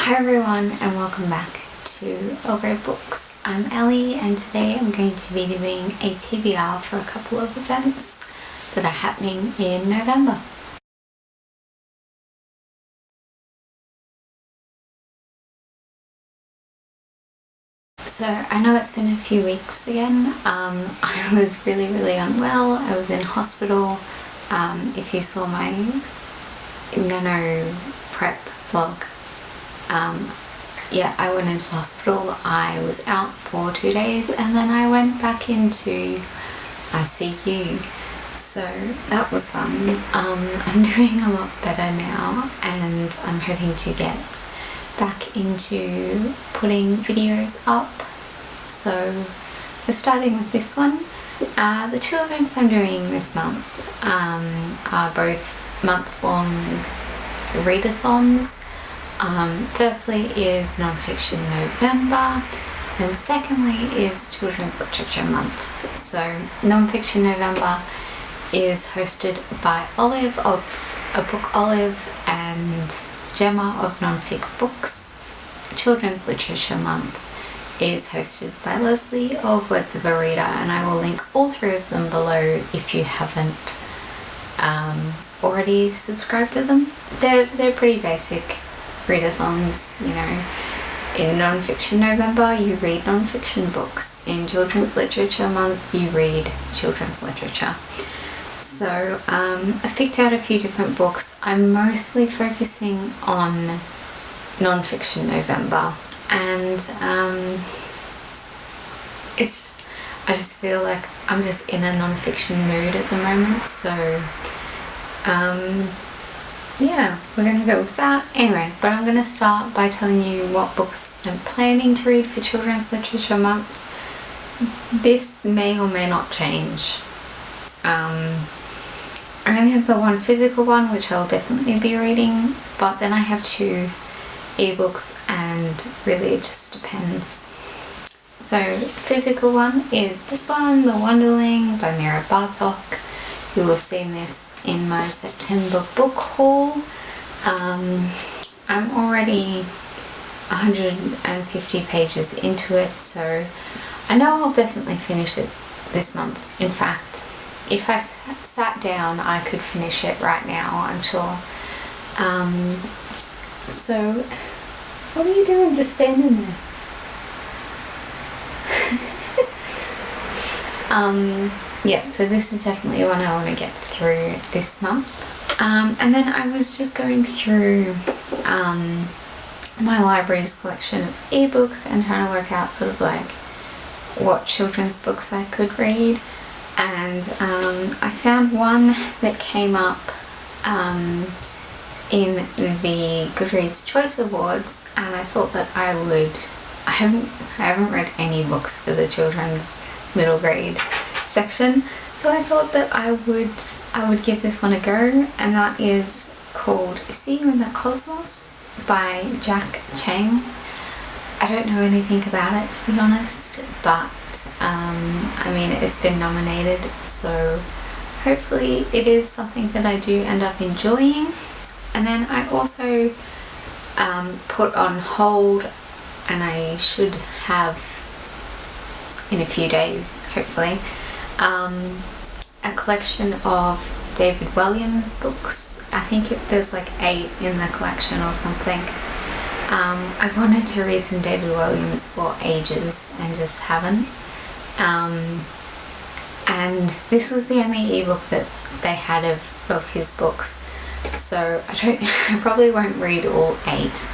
Hi everyone and welcome back to Earl Books. I'm Ellie and today I'm going to be doing a TBR for a couple of events that are happening in November. So I know it's been a few weeks again. I was really unwell. I was in hospital. If you saw my nano prep vlog, yeah, I went into hospital. I was out for 2 days and then I went back into ICU. So that was fun. I'm doing a lot better now and I'm hoping to get back into putting videos up. So we're starting with this one. The two events I'm doing this month are both month-long readathons. Firstly is Non-Fiction November and secondly is Children's Literature Month. So Non-Fiction November is hosted by Olive of A Book Olive and Gemma of Non-Fic Books. Children's Literature Month is hosted by Leslie of Words of a Reader, and I will link all three of them below if you haven't already subscribed to them. They're pretty basic readathons, you know. In Non-Fiction November you read non-fiction books. In Children's Literature Month you read children's literature. So I've picked out a few different books. I'm mostly focusing on Non-Fiction November and I just feel like I'm just in a non-fiction mood at the moment, so yeah, we're going to go with that. Anyway, but I'm going to start by telling you what books I'm planning to read for Children's Literature Month. This may or may not change. I only have the one physical one, which I'll definitely be reading, but then I have two ebooks and really it just depends. So physical one is this one, The Wonderling by Mira Bartok. You will have seen this in my September book haul. I'm already 150 pages into it, so I know I'll definitely finish it this month. In fact, if I sat down I could finish it right now, I'm sure. So what are you doing just standing there? Yeah, so this is definitely one I want to get through this month. And then I was just going through my library's collection of ebooks and trying to work out sort of like what children's books I could read. And I found one that came up in the Goodreads Choice Awards, and I thought that I haven't read any books for the children's middle grade section, so I thought that I would give this one a go, and that is called See You in the Cosmos by Jack Chang. I don't know anything about it, to be honest, but I mean, it's been nominated, so hopefully it is something that I do end up enjoying. And then I also put on hold, and I should have in a few days, hopefully, a collection of David Williams books. I think there's like 8 in the collection or something. I've wanted to read some David Williams for ages and just haven't. And this was the only ebook that they had of his books, so I probably won't read all 8.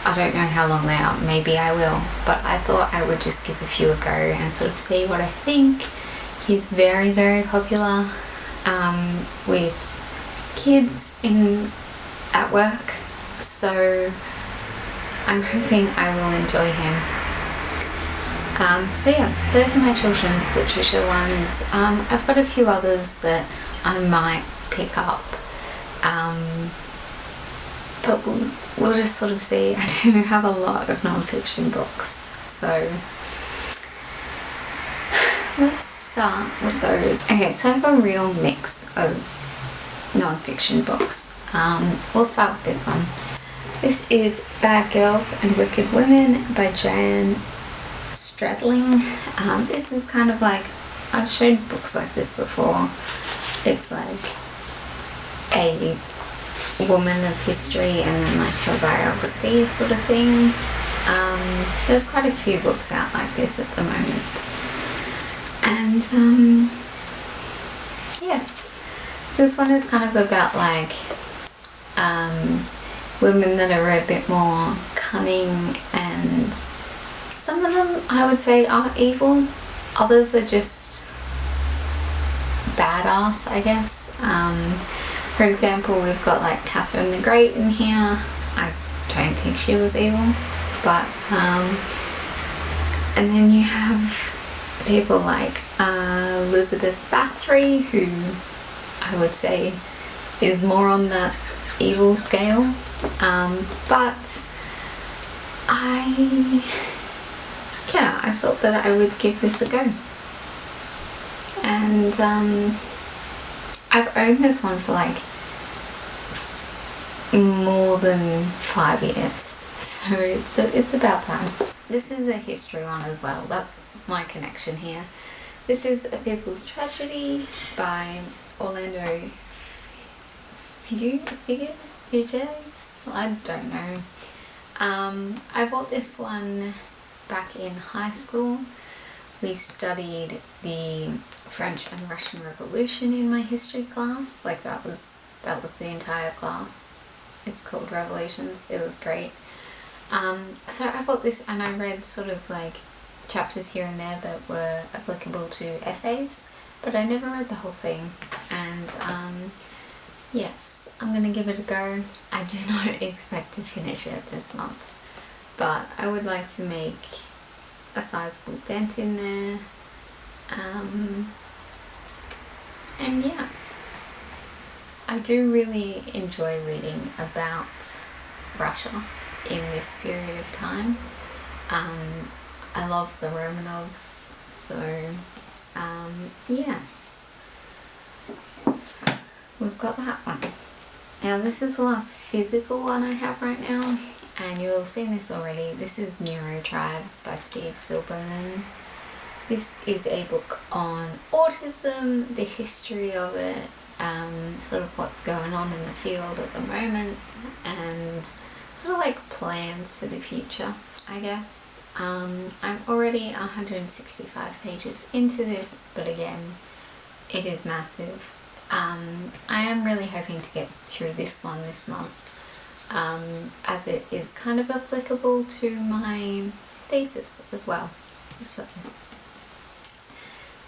I don't know how long they are, maybe I will, but I thought I would just give a few a go and sort of see what I think. He's very popular with kids at work, so I'm hoping I will enjoy him. So yeah, those are my children's literature ones. I've got a few others that I might pick up, but we'll just sort of see. I do have a lot of non-fiction books, so let's start with those. Okay, so I have a real mix of non-fiction books. We'll start with this one. This is Bad Girls and Wicked Women by Jan Stradling. This is kind of like, I've showed books like this before. It's like a woman of history and then like her biography sort of thing. There's quite a few books out like this at the moment. And yes, so this one is kind of about like women that are a bit more cunning, and some of them I would say are evil, others are just badass, I guess. For example, we've got like Catherine the Great in here. I don't think she was evil, but and then you have people like Elizabeth Bathory, who I would say is more on that evil scale, but I thought that I would give this a go. And I've owned this one for like more than 5 years, so it's about time. This is a history one as well, that's my connection here. This is A People's Tragedy by Orlando Fuges? I don't know. I bought this one back in high school. We studied the French and Russian Revolution in my history class. Like that was the entire class. It's called Revolutions. It was great. So I bought this and I read sort of like chapters here and there that were applicable to essays, but I never read the whole thing. And yes, I'm gonna give it a go. I do not expect to finish it this month, but I would like to make a sizable dent in there. And yeah, I do really enjoy reading about Russia in this period of time. I love the Romanovs, so yes, we've got that one. Now this is the last physical one I have right now, and you'll have seen this already. This is Neurotribes by Steve Silberman. This is a book on autism, the history of it, sort of what's going on in the field at the moment, and sort of like plans for the future, I guess. I'm already 165 pages into this, but again, it is massive. I am really hoping to get through this one this month, as it is kind of applicable to my thesis as well. So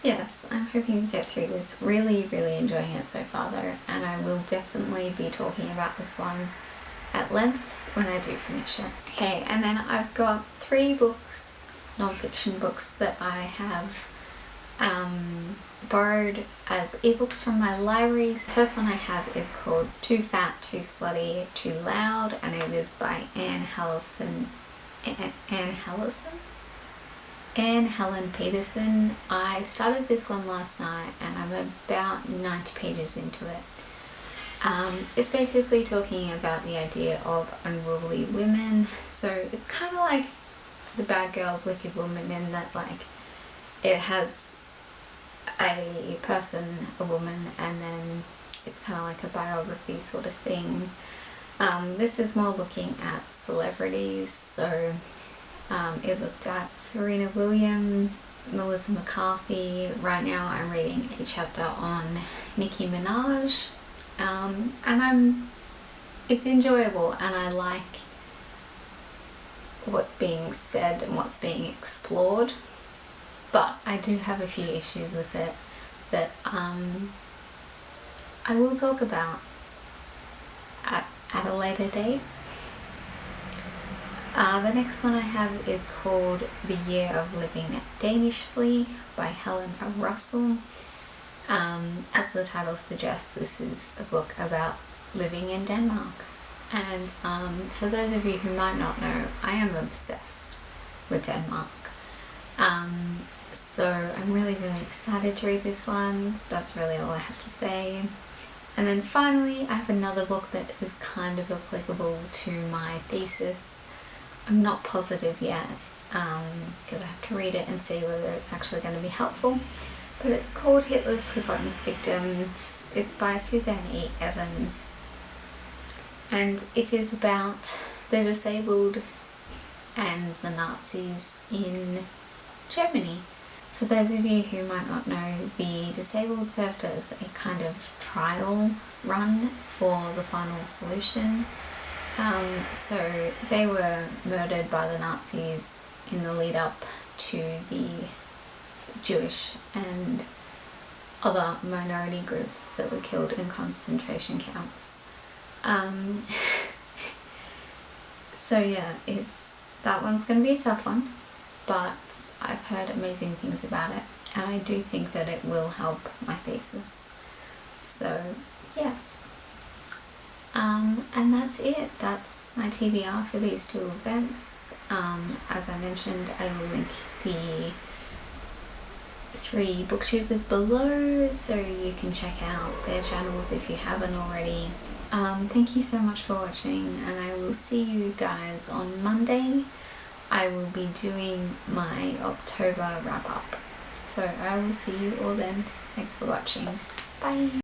yes, I'm hoping to get through this. Really, really enjoying it so far though, and I will definitely be talking about this one at length when I do finish it. Okay, and then I've got 3 books, non-fiction books, that I have borrowed as ebooks from my libraries. The first one I have is called Too Fat, Too Slutty, Too Loud, and it is by Anne Helen Peterson. I started this one last night and I'm about 90 pages into it. It's basically talking about the idea of unruly women. So it's kind of like the Bad Girls, Wicked Woman, in that like it has a person, a woman, and then it's kind of like a biography sort of thing. This is more looking at celebrities, so it looked at Serena Williams, Melissa McCarthy. Right now I'm reading a chapter on Nicki Minaj, and it's enjoyable, and I like what's being said and what's being explored, but I do have a few issues with it that I will talk about at a later date. The next one I have is called The Year of Living Danishly by Helen Russell. As the title suggests, this is a book about living in Denmark. And for those of you who might not know, I am obsessed with Denmark. So I'm really, really excited to read this one. That's really all I have to say. And then finally, I have another book that is kind of applicable to my thesis. I'm not positive yet, because I have to read it and see whether it's actually going to be helpful. But it's called Hitler's Forgotten Victims. It's by Suzanne E. Evans. And it is about the disabled and the Nazis in Germany. For those of you who might not know, the disabled served as a kind of trial run for the final solution. So they were murdered by the Nazis in the lead up to the Jewish and other minority groups that were killed in concentration camps. So yeah, that one's going to be a tough one, but I've heard amazing things about it, and I do think that it will help my thesis. So yes, and that's it. That's my TBR for these two events. As I mentioned, I will link the 3 booktubers below, so you can check out their channels if you haven't already. Thank you so much for watching, and I will see you guys on Monday. I will be doing my October wrap up. So I will see you all then. Thanks for watching. Bye.